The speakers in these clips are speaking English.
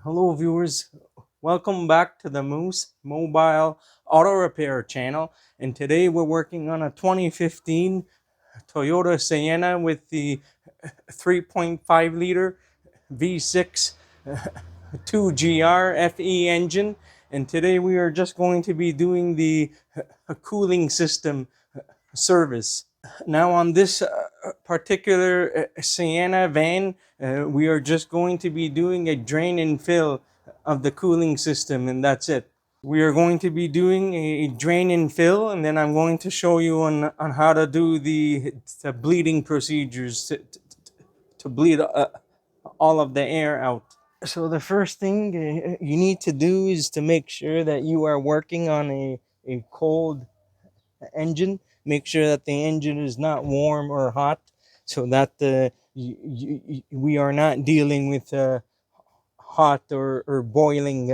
Hello viewers, welcome back to the Moose Mobile Auto Repair channel, and today we're working on a 2015 Toyota Sienna with the 3.5 liter V6 2GR-FE engine, and today we are just going to be doing the cooling system service. Now on this particular Sienna van, we are just going to be doing a drain and fill of the cooling system, and that's it. We are going to be doing a drain and fill, and then I'm going to show you on how to do the bleeding procedures to bleed all of the air out. So the first thing you need to do is to make sure that you are working on a cold engine. Make sure that the engine is not warm or hot, so that we are not dealing with hot or boiling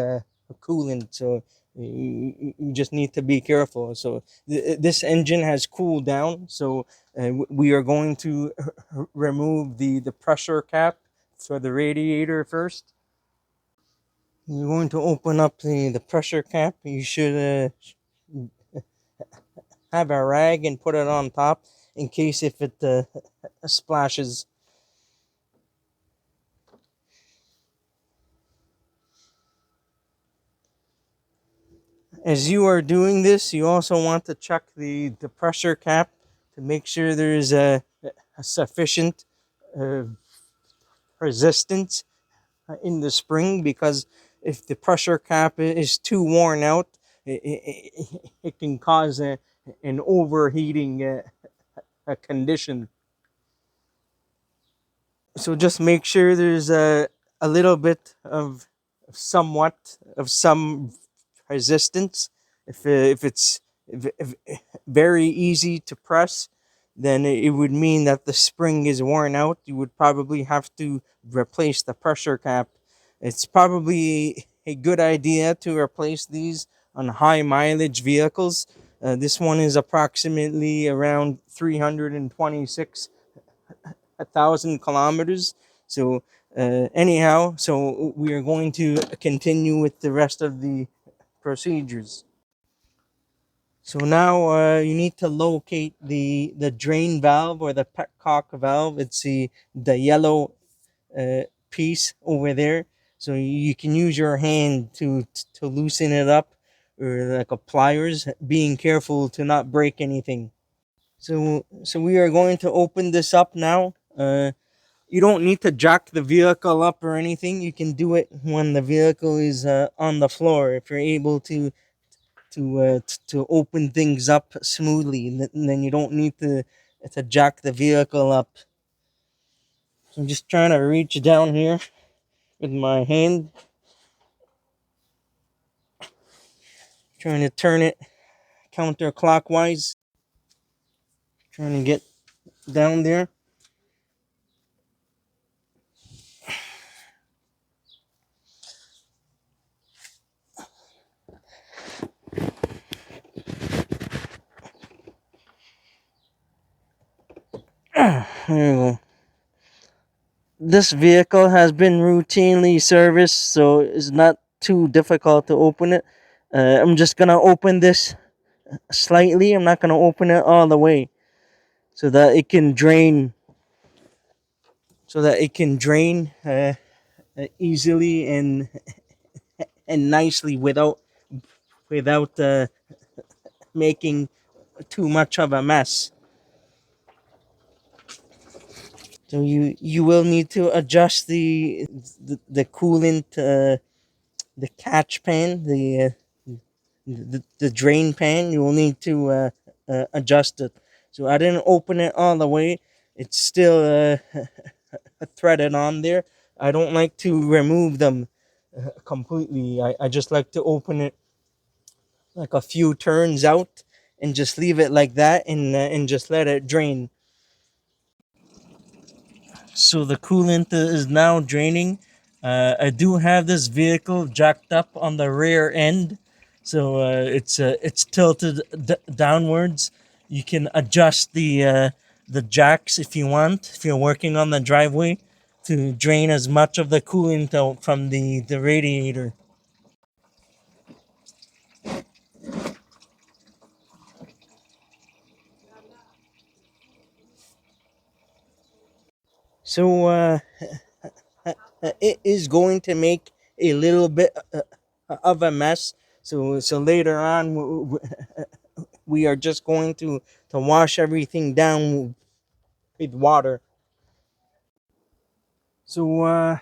coolant. So you just need to be careful. So this engine has cooled down, so we are going to remove the pressure cap for the radiator first. You're going to open up the pressure cap. You should have a rag and put it on top in case if it splashes. As you are doing this, you also want to check the pressure cap to make sure there is a sufficient resistance in the spring, because if the pressure cap is too worn out, it can cause an overheating condition. So just make sure there's a little bit of some resistance. If it's very easy to press, then it would mean that the spring is worn out. You would probably have to replace the pressure cap. It's probably a good idea to replace these on high mileage vehicles. This one is approximately around 326,000 kilometers. So anyhow, so we are going to continue with the rest of the procedures. So now you need to locate the drain valve or the petcock valve. It's the yellow piece over there. So you can use your hand to loosen it up, or like a pliers, being careful to not break anything. So we are going to open this up now. You don't need to jack the vehicle up or anything. You can do it when the vehicle is on the floor. If you're able to open things up smoothly, and then you don't need to jack the vehicle up. So I'm just trying to reach down here with my hand, trying to turn it counterclockwise, trying to get down there. There you go. This vehicle has been routinely serviced, so it's not too difficult to open it. I'm just gonna open this slightly. I'm not gonna open it all the way, so that it can drain. Easily and nicely without making too much of a mess. So you will need to adjust the coolant, the catch pan, the drain pan. You will need to adjust it. So I didn't open it all the way. It's still threaded on there. I don't like to remove them completely. I just like to open it like a few turns out and just leave it like that, and just let it drain. So the coolant is now draining. I do have this vehicle jacked up on the rear end, so it's tilted downwards. You can adjust the jacks if you want, if you're working on the driveway, to drain as much of the coolant out from the radiator. So it is going to make a little bit of a mess. So later on, we are just going to wash everything down with water. So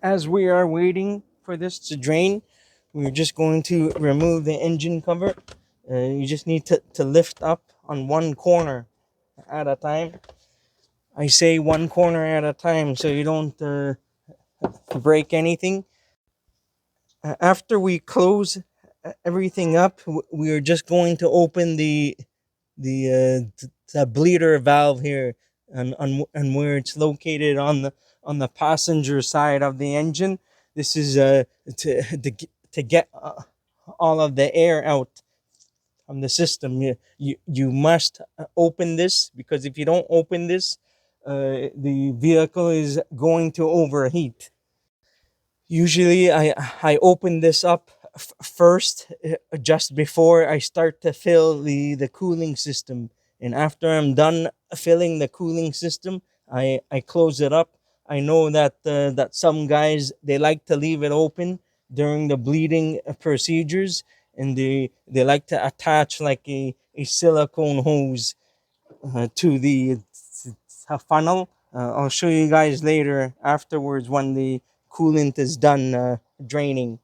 as we are waiting for this to drain, we're just going to remove the engine cover. You just need to lift up on one corner at a time. I say one corner at a time so you don't break anything. After we close everything up, we are just going to open the bleeder valve here, and where it's located on the passenger side of the engine. This is to get all of the air out from the system. You must open this, because if you don't open this, the vehicle is going to overheat. Usually I open this up first, just before I start to fill the cooling system. And after I'm done filling the cooling system, I close it up. I know that some guys, they like to leave it open during the bleeding procedures, and they like to attach like a silicone hose to the funnel. I'll show you guys later afterwards when the coolant is done draining.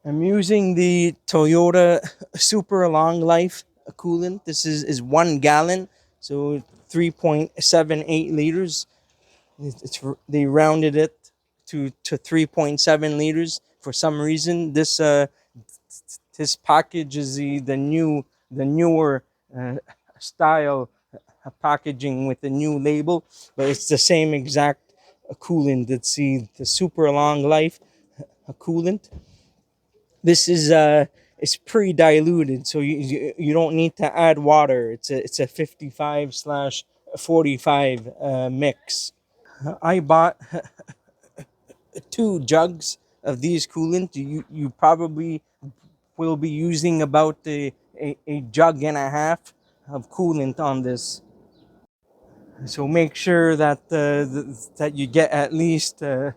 I'm using the Toyota Super Long Life coolant. This is 1 gallon, so 3.78 liters. They rounded it to 3.7 liters for some reason. This package is the newer style packaging with the new label, but it's the same exact coolant. It's the Super Long Life coolant. This is pre-diluted, so you don't need to add water. It's a 55/45 mix. I bought 2 jugs of these coolant. You probably will be using about a jug and a half of coolant on this. So make sure that you get at least 2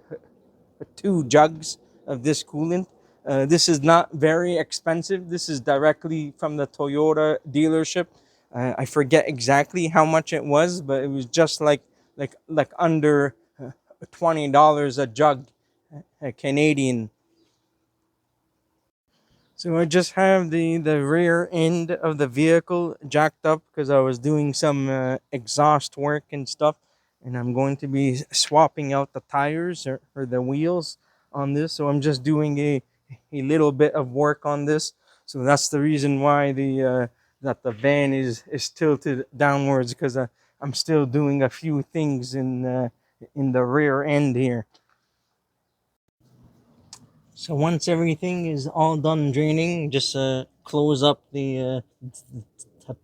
jugs of this coolant. This is not very expensive. This is directly from the Toyota dealership. I forget exactly how much it was, but it was just like under $20 a jug, Canadian. So I just have the rear end of the vehicle jacked up because I was doing some exhaust work and stuff, and I'm going to be swapping out the tires or the wheels on this. So I'm just doing a little bit of work on this. So that's the reason why that the van is tilted downwards, because I'm still doing a few things in the rear end here. So once everything is all done draining, just close up the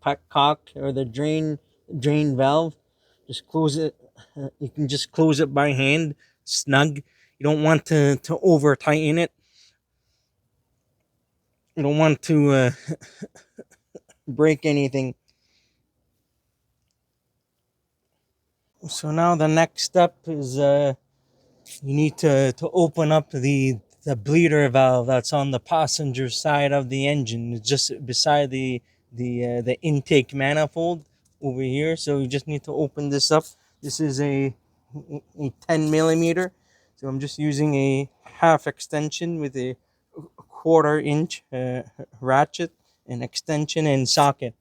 petcock, or the drain valve. Just close it. You can just close it by hand, snug. You don't want to over tighten it. You don't want to break anything. So now the next step is you need to open up the bleeder valve that's on the passenger side of the engine. It's just beside the intake manifold over here. So you just need to open this up. This is a 10 millimeter. So I'm just using a half extension with a 1/4 inch ratchet and extension and socket.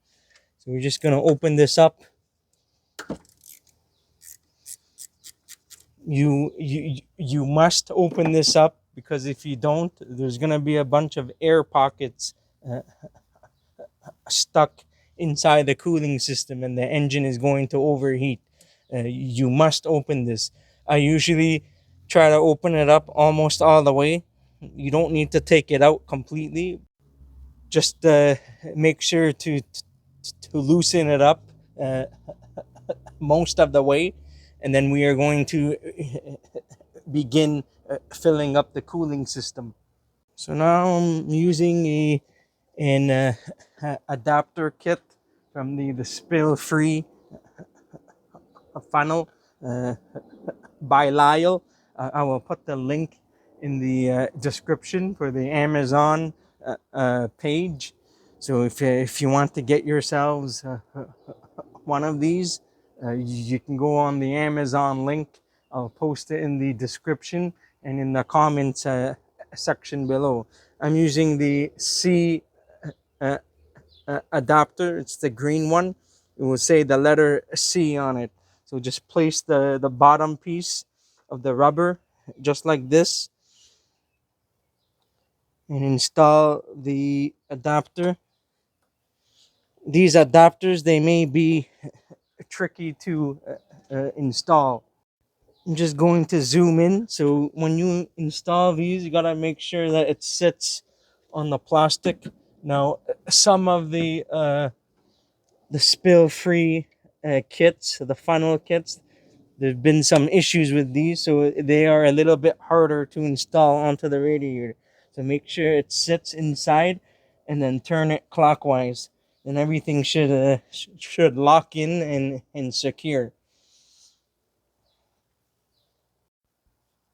So we're just gonna open this up. You must open this up, because if you don't, there's gonna be a bunch of air pockets stuck inside the cooling system, and the engine is going to overheat. You must open this. I usually try to open it up almost all the way. You don't need to take it out completely. Just make sure to loosen it up most of the way, and then we are going to begin filling up the cooling system. So now I'm using an adapter kit from the spill-free funnel by Lyle. I will put the link in the description for the Amazon page. So if you want to get yourselves one of these, you can go on the Amazon link. I'll post it in the description and in the comments section below. I'm using the C adapter. It's the green one. It will say the letter C on it. So just place the bottom piece of the rubber just like this and install the adapter. These adapters, they may be tricky to install. I'm just going to zoom in. So when you install these, you gotta make sure that it sits on the plastic. Now, some of the spill-free kits, the funnel kits, there's been some issues with these, so they are a little bit harder to install onto the radiator. So make sure it sits inside, and then turn it clockwise, and everything should lock in and secure.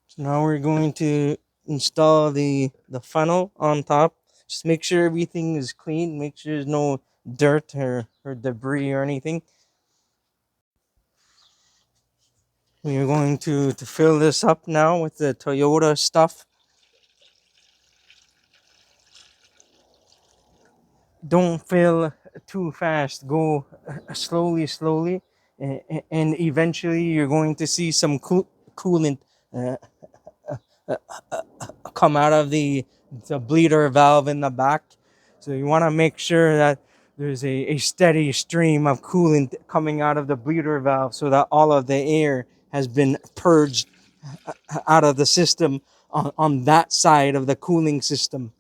So now we're going to install the funnel on top. Just make sure everything is clean. Make sure there's no dirt or debris or anything. We are going to fill this up now with the Toyota stuff. Don't fill too fast. Go slowly, and eventually you're going to see some coolant come out of the bleeder valve in the back. So you want to make sure that there's a steady stream of coolant coming out of the bleeder valve so that all of the air has been purged out of the system on that side of the cooling system.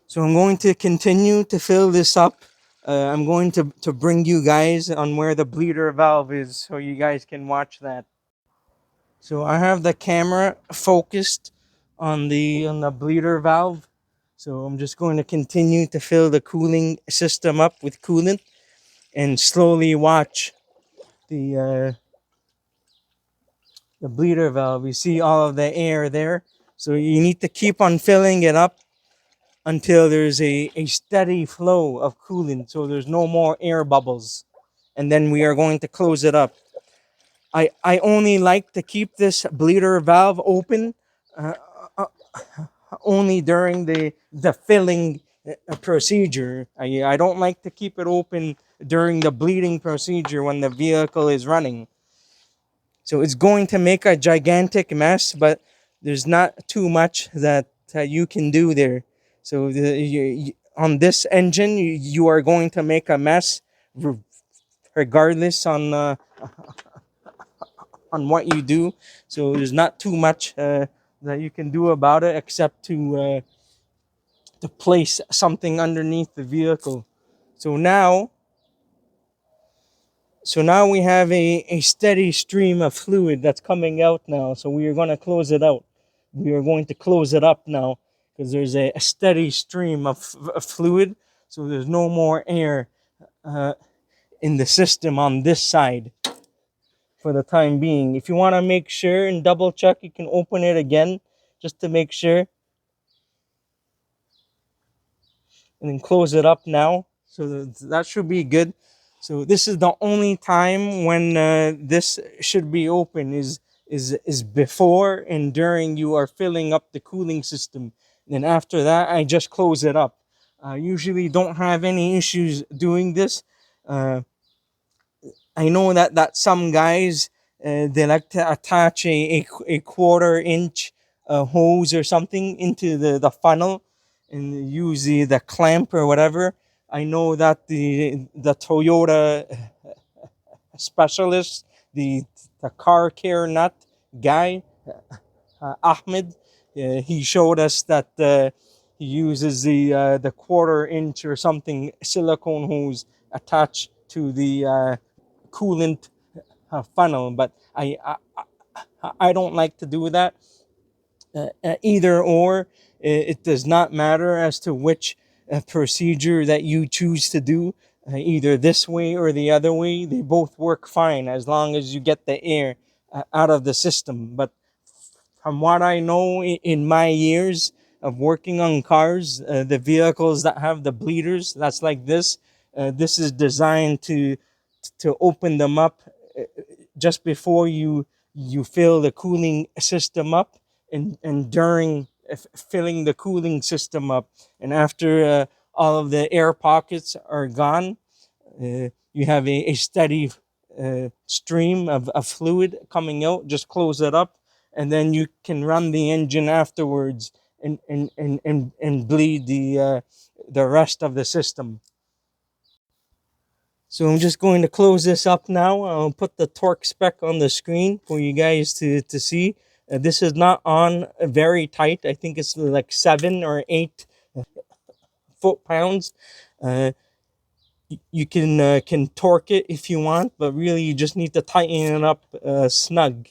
So I'm going to continue to fill this up. I'm going to bring you guys on where the bleeder valve is so you guys can watch that. So I have the camera focused on the bleeder valve. So I'm just going to continue to fill the cooling system up with coolant and slowly watch the bleeder valve. You see all of the air there. So you need to keep on filling it up until there's a steady flow of coolant, so there's no more air bubbles. And then we are going to close it up. I only like to keep this bleeder valve open only during the filling procedure. I don't like to keep it open during the bleeding procedure when the vehicle is running. So it's going to make a gigantic mess, but there's not too much that you can do there. So on this engine, you are going to make a mess regardless on what you do. So there's not too much that you can do about it except to place something underneath the vehicle. So now we have a steady stream of fluid that's coming out now. So we are going to close it out. We are going to close it up now because there's a steady stream of fluid. So there's no more air in the system on this side for the time being. If you want to make sure and double check, you can open it again just to make sure. And then close it up now. So that should be good. So this is the only time when this should be open is before and during you are filling up the cooling system. And then after that, I just close it up. I usually don't have any issues doing this. I know that some guys, they like to attach a 1/4 inch hose or something into the funnel and use the clamp or whatever. I know that the Toyota specialist, the car care nut guy, Ahmed, he showed us that he uses the 1/4 inch or something silicone hose attached to the coolant funnel, but I don't like to do that. Either or, it does not matter as to which procedure that you choose to do, either this way or the other way. They both work fine as long as you get the air out of the system. But from what I know in my years of working on cars, the vehicles that have the bleeders, that's like this is designed to open them up just before you fill the cooling system up, and during filling the cooling system up, and after all of the air pockets are gone, you have a steady stream of fluid coming out. Just close it up, and then you can run the engine afterwards and bleed the rest of the system. So I'm just going to close this up now. I'll put the torque spec on the screen for you guys to see. This is not on very tight. I think it's like 7 or 8 foot-pounds. You can torque it if you want, but really you just need to tighten it up snug.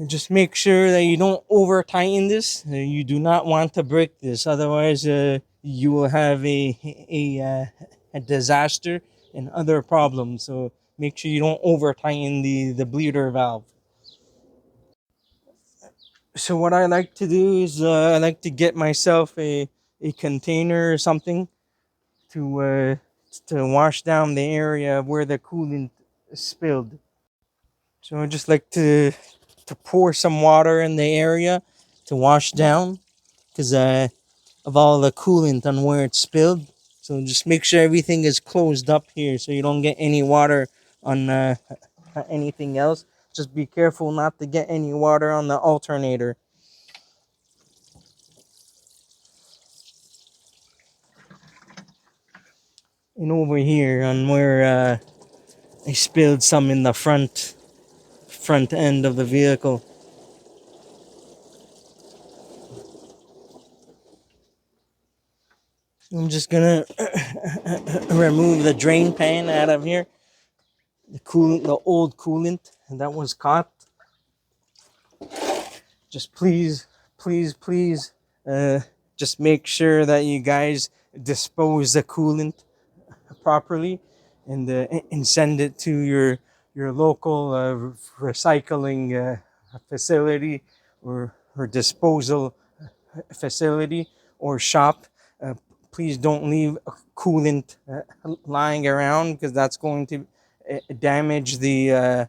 Just make sure that you don't over tighten this. You do not want to break this, otherwise you will have a disaster and other problems. So make sure you don't over tighten the bleeder valve. So what I like to do is I like to get myself a container or something to wash down the area where the coolant spilled. So I just like to pour some water in the area to wash down, because of all the coolant on where it spilled. So just make sure everything is closed up here so you don't get any water on anything else. Just be careful not to get any water on the alternator. And over here on where I spilled some in the front end of the vehicle. I'm just gonna remove the drain pan out of here. The old coolant that was caught. Just please, just make sure that you guys dispose the coolant properly, and send it to your local recycling facility or disposal facility or shop. Please don't leave coolant lying around, because that's going to damage the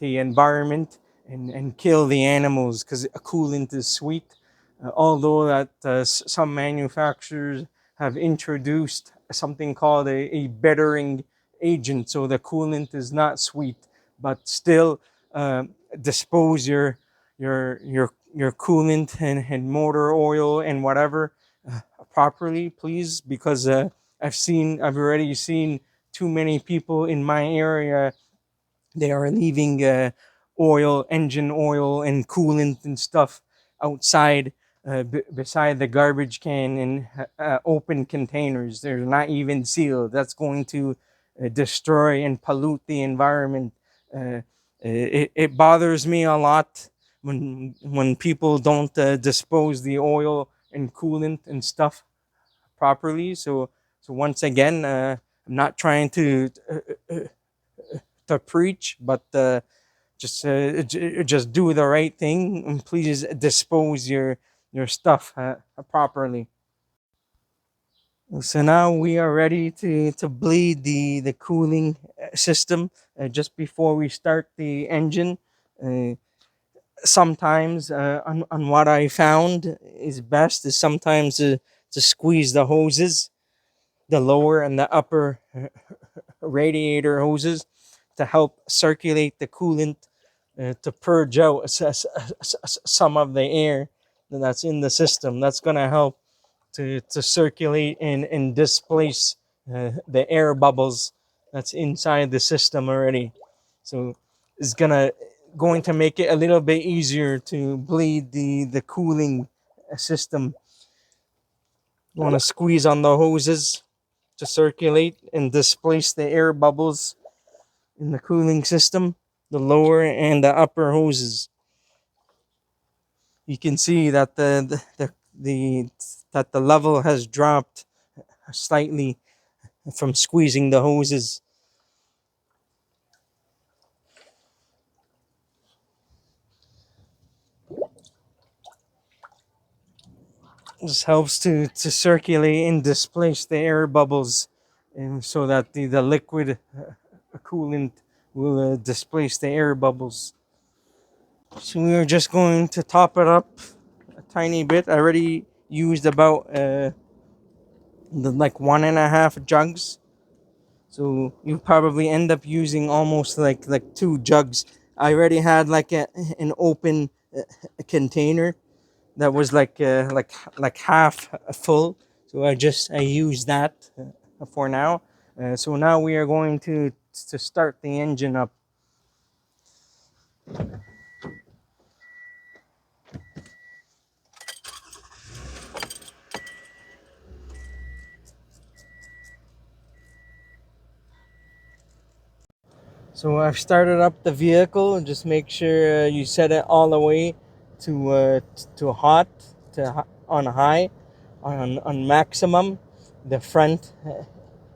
environment and kill the animals, because coolant is sweet. Although that some manufacturers have introduced something called a bettering agent, so the coolant is not sweet, but still dispose your coolant and motor oil and whatever properly, please, because I've already seen too many people in my area. They are leaving engine oil and coolant and stuff outside beside the garbage can in open containers. They're not even sealed. That's going to destroy and pollute the environment. It bothers me a lot when people don't dispose the oil and coolant and stuff properly. So once again, I'm not trying to preach, but just do the right thing, and please dispose your stuff properly. So now we are ready to bleed the cooling system just before we start the engine. Sometimes on what I found is best is sometimes to squeeze the hoses, the lower and the upper radiator hoses, to help circulate the coolant, to purge out some of the air that's in the system. That's going to help to circulate and displace the air bubbles that's inside the system already. So it's gonna going to make it a little bit easier to bleed the cooling system. You want to squeeze on the hoses to circulate and displace the air bubbles in the cooling system, the lower and the upper hoses. You can see that the level has dropped slightly from squeezing the hoses. This helps to circulate and displace the air bubbles, and so that the liquid coolant will displace the air bubbles. So we are just going to top it up a tiny bit. I already used about like 1.5 jugs. So you probably end up using almost like 2 jugs. I already had like an open container that was like half full. So I used that for now. So now we are going to start the engine up. So I've started up the vehicle. Just make sure you set it all the way to hot, on high, on maximum, the front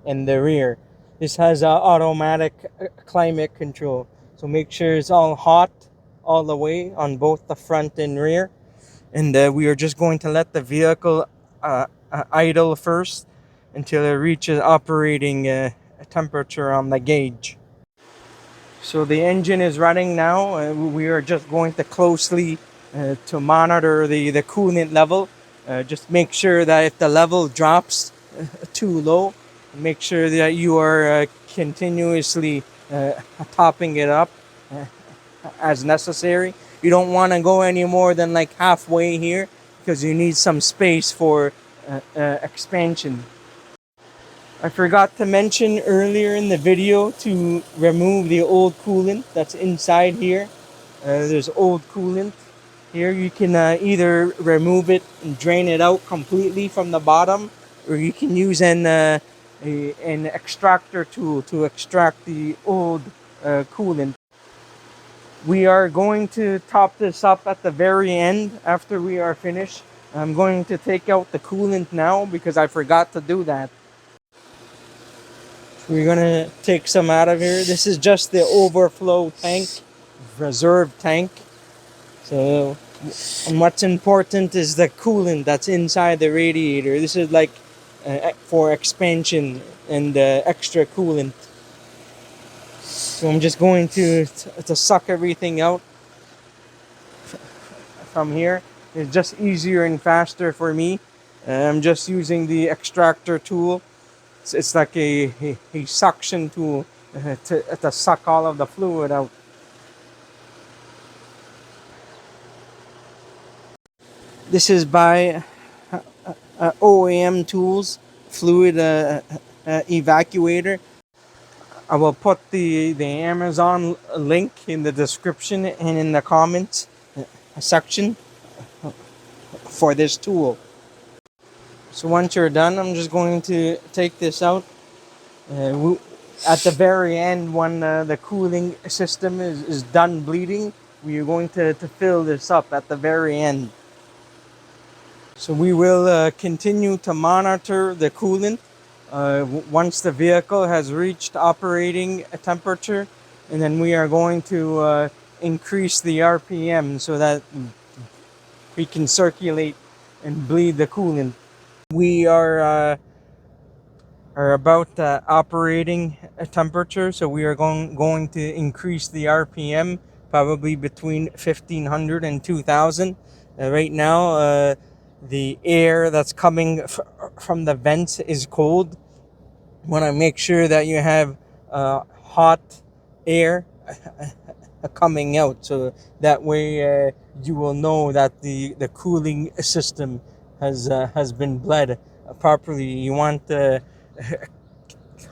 and the rear. This has automatic climate control. So make sure it's all hot all the way on both the front and rear. And we are just going to let the vehicle idle first until it reaches operating temperature on the gauge. So the engine is running now. We are just going to closely to monitor the coolant level. Just make sure that if the level drops too low, make sure that you are continuously topping it up as necessary. You don't want to go any more than like halfway here, because you need some space for expansion. I forgot to mention earlier in the video to remove the old coolant that's inside here. There's old coolant here. You can either remove it and drain it out completely from the bottom, or you can use an extractor tool to extract the old coolant. We are going to top this up at the very end after we are finished. I'm going to take out the coolant now because I forgot to do that. We're gonna take some out of here. This is just the overflow tank, reserve tank. So, and what's important is the coolant that's inside the radiator. This is like for expansion and extra coolant. So I'm just going to suck everything out from here. It's just easier and faster for me. I'm just using the extractor tool. It's like a suction tool to suck all of the fluid out. This is by OEM Tools Fluid Evacuator. I will put the Amazon link in the description and in the comments section for this tool. So once you're done, I'm just going to take this out. At the very end, when the cooling system is done bleeding, we are going to fill this up at the very end. So we will continue to monitor the coolant once the vehicle has reached operating temperature, and then we are going to increase the RPM so that we can circulate and bleed the coolant. We are about operating temperature, so we are going to increase the RPM probably between 1500 and 2000. Right now, the air that's coming from the vents is cold. You want to make sure that you have hot air coming out, so that way you will know that the cooling system has been bled properly. You want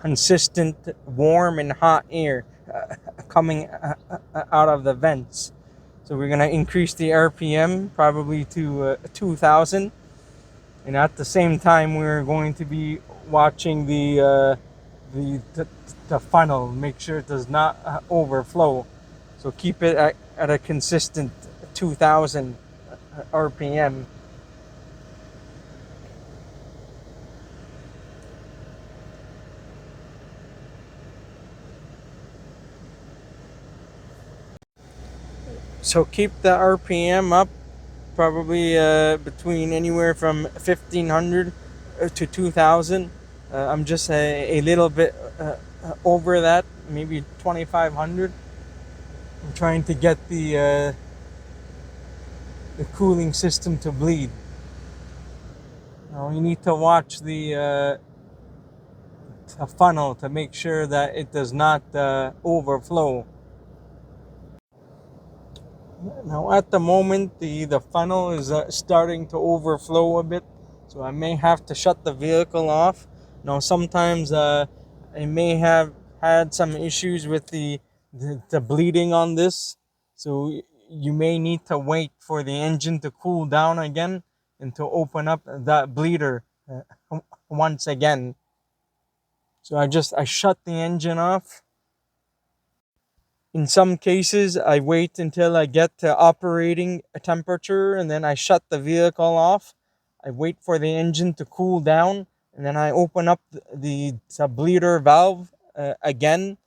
consistent warm and hot air coming out of the vents. So we're gonna increase the RPM probably to 2,000, and at the same time we're going to be watching the funnel, make sure it does not overflow. So keep it at a consistent 2,000 RPM. So keep the RPM up, probably between anywhere from 1,500 to 2,000. I'm just a little bit over that, maybe 2,500. I'm trying to get the cooling system to bleed. Now you need to watch the funnel to make sure that it does not overflow. Now at the moment the funnel is starting to overflow a bit, so I may have to shut the vehicle off. Now sometimes I may have had some issues with the bleeding on this, so you may need to wait for the engine to cool down again and to open up that bleeder once again. So I shut the engine off. In some cases, I wait until I get to operating temperature and then I shut the vehicle off. I wait for the engine to cool down and then I open up the bleeder valve again,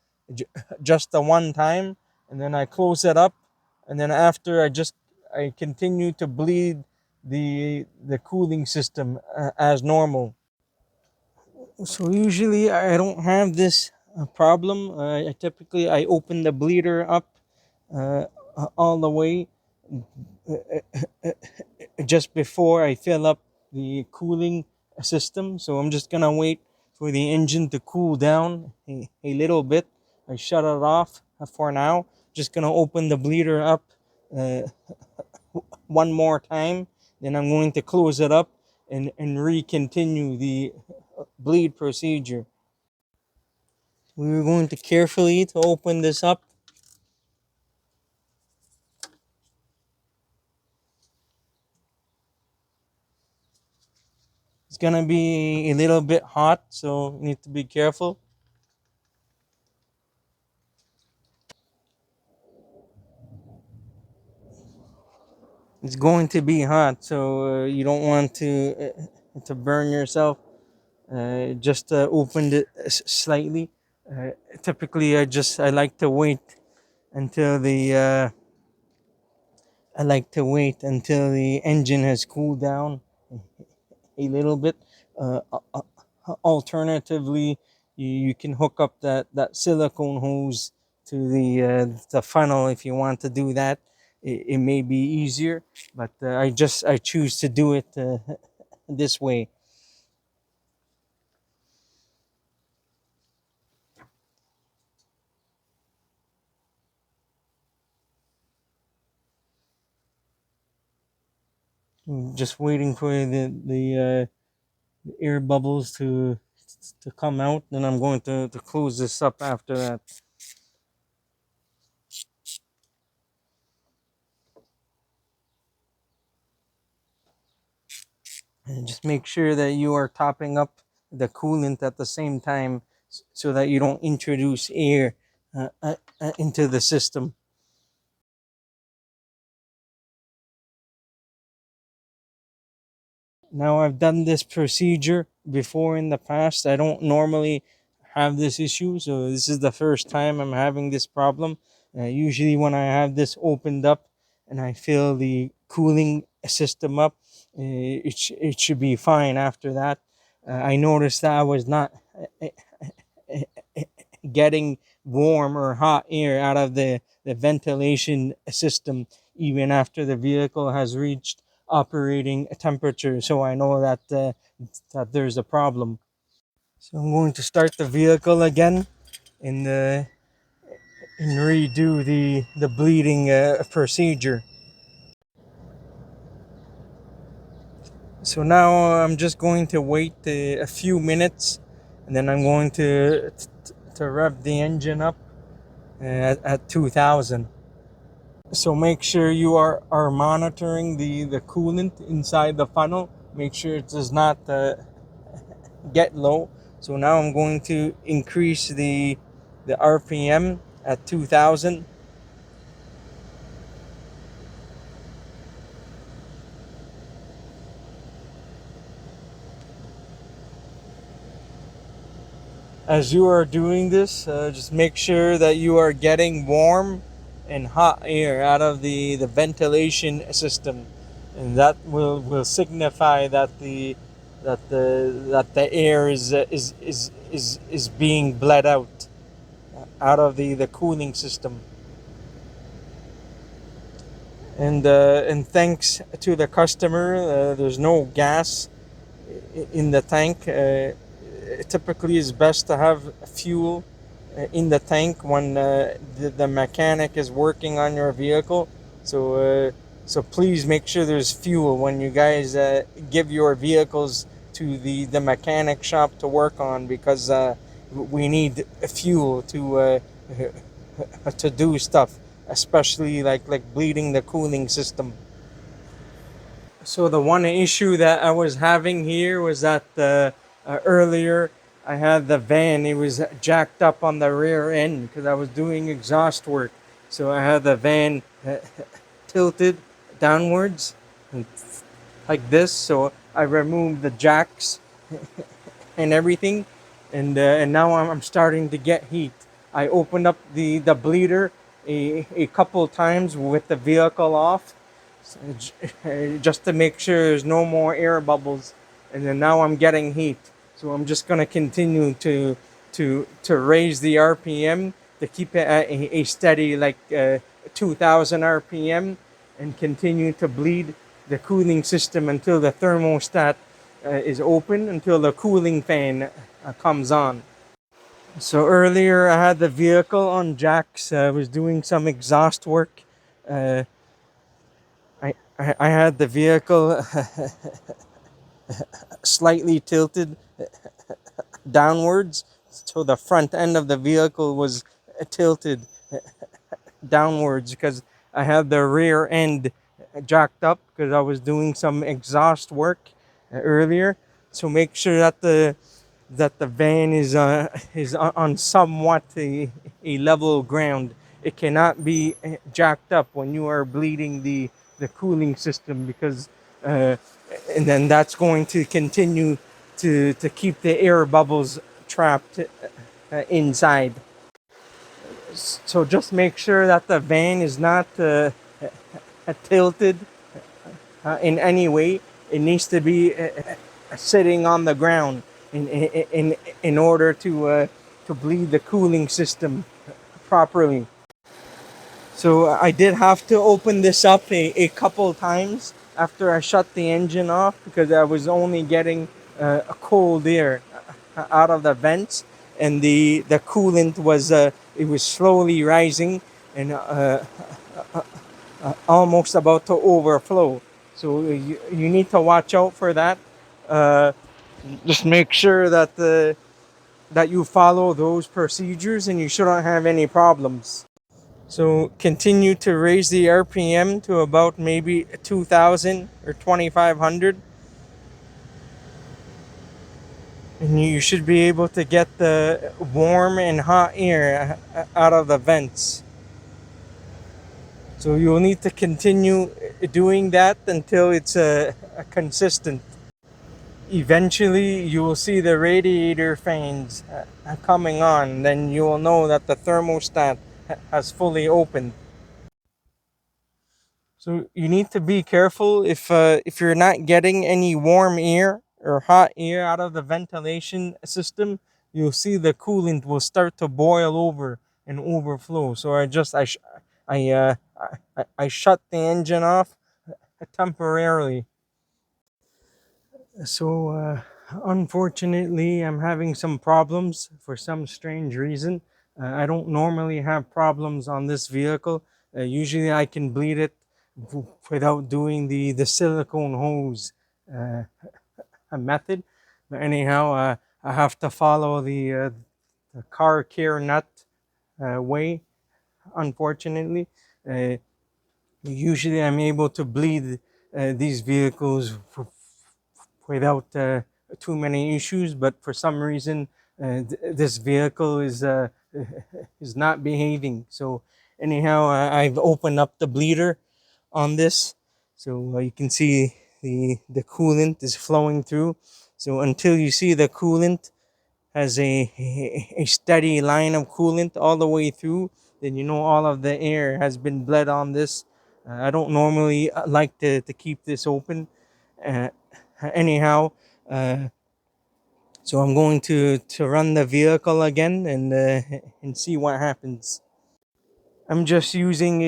just the one time, and then I close it up. And then after I continue to bleed the cooling system as normal. So usually I don't have this problem. I typically open the bleeder up all the way just before I fill up the cooling system. So I'm just gonna wait for the engine to cool down a little bit. I shut it off for now. Just gonna open the bleeder up one more time. Then I'm going to close it up and re-continue the bleed procedure. We're going to carefully to open this up. It's gonna be a little bit hot, so you need to be careful. It's going to be hot, so you don't want to burn yourself. Just opened it slightly. Typically, I like to wait until the engine has cooled down a little bit. Alternatively, you can hook up that silicone hose to the funnel if you want to do that. It may be easier, but I choose to do it this way. Just waiting for the air bubbles to come out, then I'm going to close this up after that. And just make sure that you are topping up the coolant at the same time so that you don't introduce air into the system. Now, I've done this procedure before in the past. I don't normally have this issue, so this is the first time I'm having this problem. Usually when I have this opened up and I fill the cooling system up, it should be fine after that. I noticed that I was not getting warm or hot air out of the ventilation system even after the vehicle has reached operating temperature, so I know that there's a problem. So I'm going to start the vehicle again and redo the bleeding procedure. So now I'm just going to wait a few minutes, and then I'm going to rev the engine up at 2000. So make sure you are monitoring the coolant inside the funnel. Make sure it does not get low. So now I'm going to increase the RPM at 2000. As you are doing this, just make sure that you are getting warm and hot air out of the ventilation system, and that will signify that the air is being bled out of the cooling system. And thanks to the customer, there's no gas in the tank. It typically is best to have fuel in the tank when the mechanic is working on your vehicle. So please make sure there's fuel when you guys give your vehicles to the mechanic shop to work on, because we need fuel to do stuff, especially like bleeding the cooling system. So the one issue that I was having here was that earlier I had the van, it was jacked up on the rear end because I was doing exhaust work. So I had the van tilted downwards like this. So I removed the jacks and everything, and now I'm starting to get heat. I opened up the bleeder a couple times with the vehicle off, just to make sure there's no more air bubbles, and then now I'm getting heat. So I'm just gonna continue to raise the RPM to keep it at a steady 2000 RPM, and continue to bleed the cooling system until the thermostat is open, until the cooling fan comes on. So earlier I had the vehicle on jacks. I was doing some exhaust work. Uh, I had the vehicle slightly tilted downwards, so the front end of the vehicle was tilted downwards because I had the rear end jacked up because I was doing some exhaust work earlier. So make sure that the van is on somewhat a level ground. It cannot be jacked up when you are bleeding the cooling system, because and then that's going to continue to keep the air bubbles trapped inside. So just make sure that the van is not tilted in any way. It needs to be sitting on the ground in order to bleed the cooling system properly. So I did have to open this up a couple times after I shut the engine off, because I was only getting a cold air out of the vents, and the coolant was it was slowly rising and almost about to overflow. So you need to watch out for that. Uh, just make sure that you follow those procedures, and you shouldn't have any problems. So continue to raise the RPM to about maybe 2000 or 2500, and you should be able to get the warm and hot air out of the vents. So you'll need to continue doing that until it's consistent. Eventually you will see the radiator fans coming on, then you will know that the thermostat has fully opened. So you need to be careful if you're not getting any warm air or hot air out of the ventilation system. You'll see the coolant will start to boil over and overflow. So I shut the engine off temporarily. So unfortunately, I'm having some problems for some strange reason. I don't normally have problems on this vehicle. Usually I can bleed it without doing the silicone hose method. But anyhow, I have to follow the car care nut way. unfortunately. Usually I'm able to bleed these vehicles without too many issues, but for some reason this vehicle is not behaving. So anyhow, I've opened up the bleeder on this, so you can see the coolant is flowing through. So until you see the coolant has a steady line of coolant all the way through, then you know all of the air has been bled on this. I don't normally like to keep this open. Uh, anyhow, uh, so I'm going to run the vehicle again and see what happens. I'm just using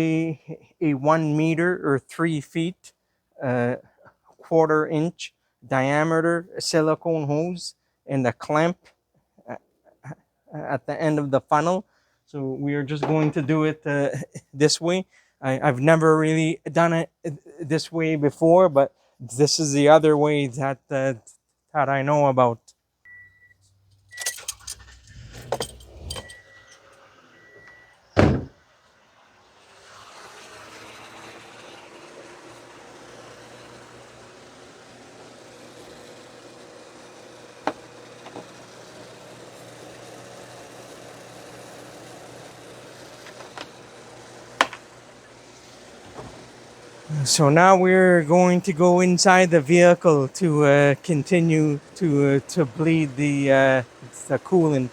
a 1 meter or 3 feet, uh, quarter-inch diameter silicone hose and a clamp at the end of the funnel. So we are just going to do it this way. I've never really done it this way before, but this is the other way that I know about. So now we're going to go inside the vehicle to continue to bleed the coolant.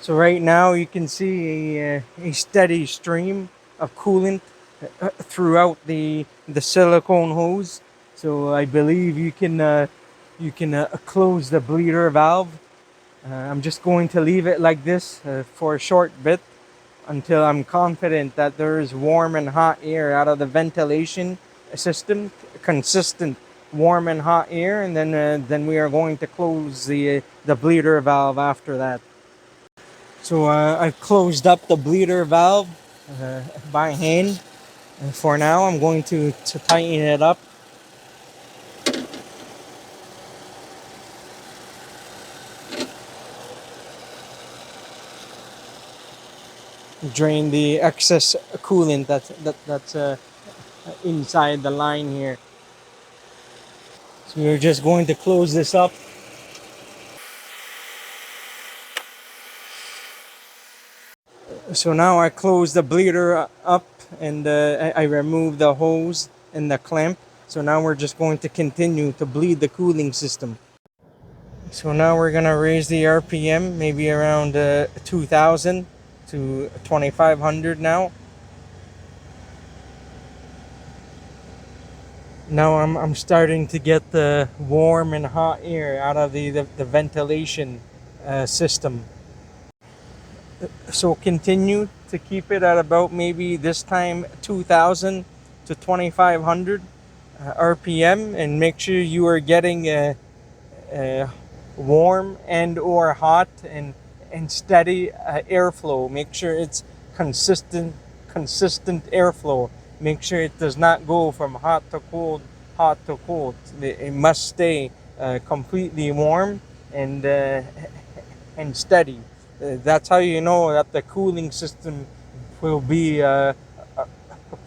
So right now you can see a steady stream of coolant throughout the silicone hose. So I believe you can close the bleeder valve. I'm just going to leave it like this for a short bit until I'm confident that there is warm and hot air out of the ventilation system, consistent warm and hot air, and then we are going to close the bleeder valve after that. So I've closed up the bleeder valve by hand. And for now, I'm going to tighten it up. Drain the excess coolant that's inside the line here. So we're just going to close this up. So now I close the bleeder up and I remove the hose and the clamp. So now we're just going to continue to bleed the cooling system. So now we're gonna raise the RPM maybe around 2,000 to 2,500 now. Now I'm starting to get the warm and hot air out of the ventilation system. So continue to keep it at about maybe this time 2,000 to 2,500 RPM, and make sure you are getting warm and or hot and steady airflow. Make sure it's consistent airflow. Make sure it does not go from hot to cold. It must stay completely warm and steady. That's how you know that the cooling system will be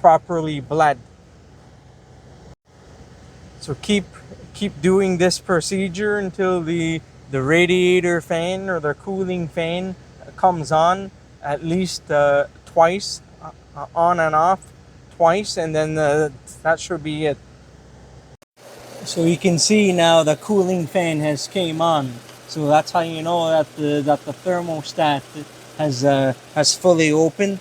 properly bled. So keep doing this procedure until the radiator fan or the cooling fan comes on at least twice, on and off twice, and then that should be it. So you can see now the cooling fan has came on. So that's how you know that the thermostat has fully opened.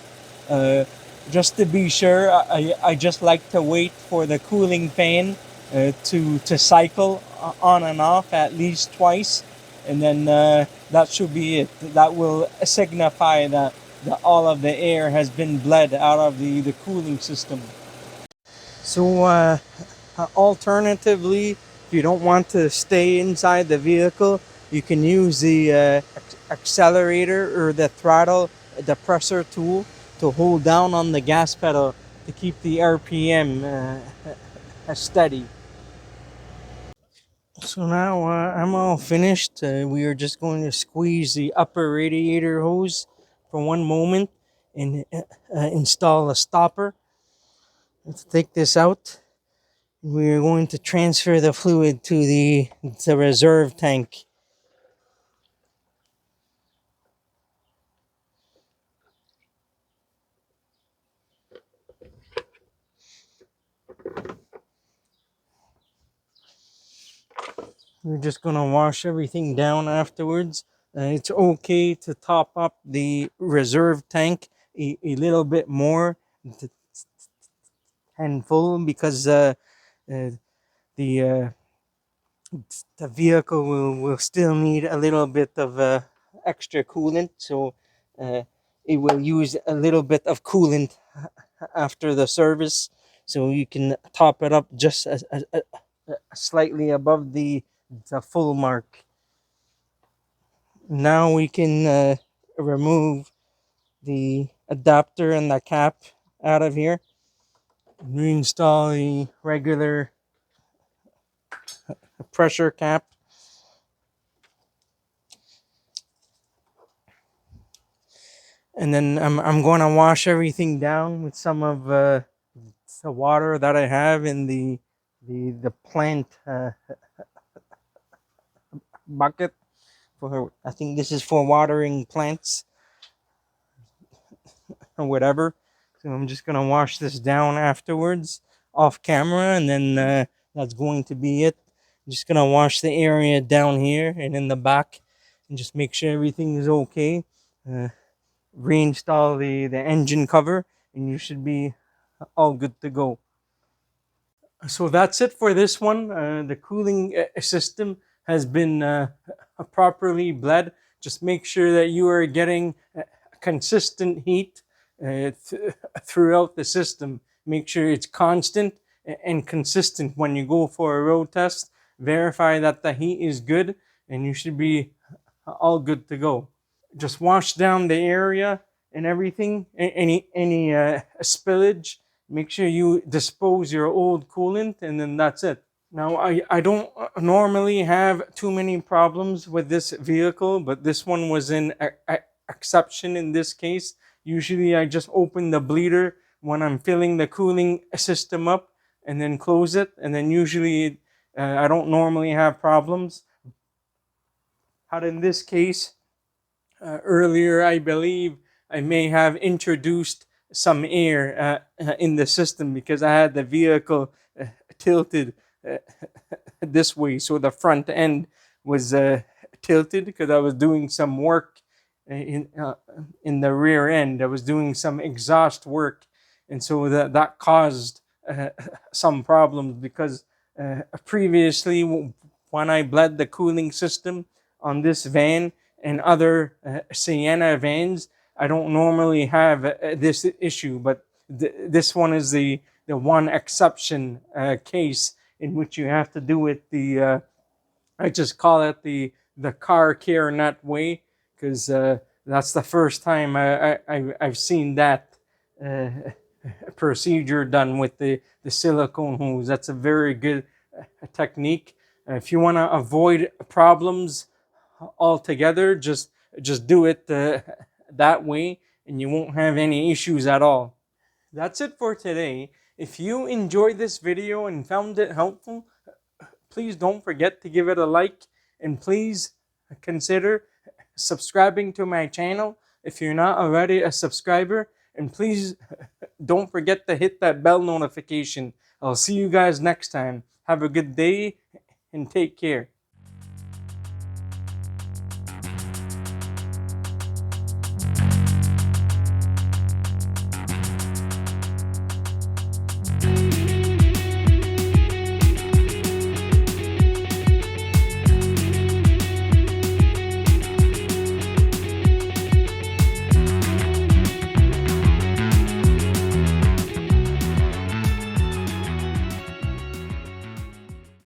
Just to be sure, I just like to wait for the cooling fan to cycle on and off at least twice, and then that should be it. That will signify that all of the air has been bled out of the cooling system. So alternatively, If you don't want to stay inside the vehicle, you can use the accelerator or the throttle depressor tool to hold down on the gas pedal to keep the RPM steady. So now I'm all finished. We are just going to squeeze the upper radiator hose for one moment and install a stopper. Let's take this out. We're going to transfer the fluid to the reserve tank. We're just going to wash everything down afterwards. It's okay to top up the reserve tank a little bit more and full because the vehicle will still need a little bit of extra coolant, so it will use a little bit of coolant after the service, so you can top it up just slightly above the full mark. Now we can remove the adapter and the cap out of here, reinstall the regular pressure cap. And then I'm going to wash everything down with some of the water that I have in the plant bucket. I think this is for watering plants or whatever. So I'm just going to wash this down afterwards off camera, and then that's going to be it. I'm just going to wash the area down here and in the back and just make sure everything is okay. Reinstall the engine cover, and you should be all good to go. So that's it for this one. The cooling system has been properly bled. Just make sure that you are getting consistent heat throughout the system. Make sure it's constant and consistent when you go for a road test. Verify that the heat is good, and you should be all good to go. Just wash down the area and everything. Any spillage, make sure you dispose your old coolant, and then that's it. Now, I don't normally have too many problems with this vehicle, but this one was an exception in this case. Usually I just open the bleeder when I'm filling the cooling system up and then close it, and then usually I don't normally have problems. But in this case, earlier I believe I may have introduced some air in the system because I had the vehicle tilted this way, so the front end was tilted because I was doing some work in the rear end. I was doing some exhaust work, and so that caused some problems because previously when I bled the cooling system on this van and other Sienna vans, I don't normally have this issue, but this one is the one exception case in which you have to do it I just call it the car care nut way, because that's the first time I've seen that procedure done with the silicone hose. That's a very good technique. If you want to avoid problems altogether, just do it that way, and you won't have any issues at all. That's it for today. If you enjoyed this video and found it helpful, please don't forget to give it a like, and please consider subscribing to my channel if you're not already a subscriber, and please don't forget to hit that bell notification. I'll see you guys next time. Have a good day and take care.